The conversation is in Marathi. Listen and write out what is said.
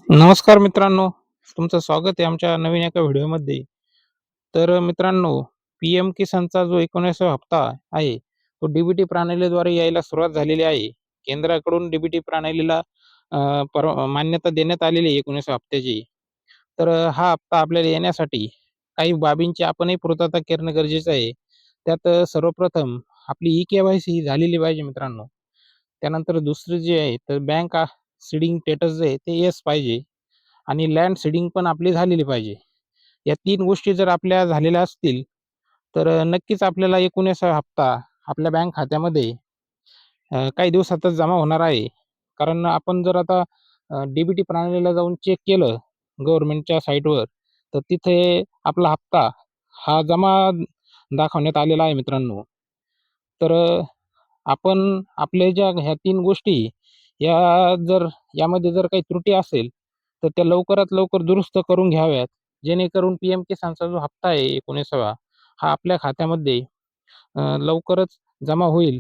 नमस्कार मित्रांनो, तुमचं स्वागत आहे आमच्या नवीन एका व्हिडिओमध्ये. तर मित्रांनो, पी-एम किसानचा जो 19वा हप्ता आहे, तो डी प्रणालीद्वारे यायला सुरुवात झालेली आहे. केंद्राकडून डी प्रणालीला मान्यता देण्यात आलेली आहे 19व्या हप्त्याची. तर हा हप्ता आपल्याला येण्यासाठी काही बाबींची आपणही पूर्तता करणं गरजेचं आहे. त्यात सर्वप्रथम आपली ई-के-वाय-सी झालेली पाहिजे मित्रांनो. त्यानंतर दुसरं जे आहे, तर बँक सीडिंग स्टेटस जे आहे, ते येस पाहिजे. आणि लँड सीडिंग पण आपली झालेली पाहिजे. या 3 गोष्टी जर आपल्या झालेल्या असतील, तर नक्कीच आपल्याला 19वा हप्ता आपल्या बँक खात्यामध्ये काही दिवसातच जमा होणार आहे. कारण आपण जर आता प्रणालीला जाऊन चेक केलं गव्हर्नमेंटच्या साईटवर, तर तिथे आपला हप्ता हा जमा दाखवण्यात आलेला आहे मित्रांनो. तर आपण आपल्या ज्या ह्या 3 गोष्टी या जर यामध्ये जर काही त्रुटी असेल, तर त्या लवकरात लवकर दुरुस्त करून घ्याव्यात. जेणेकरून पी-एम किसानचा जो हप्ता आहे 19वा हा आपल्या खात्यामध्ये लवकरच जमा होईल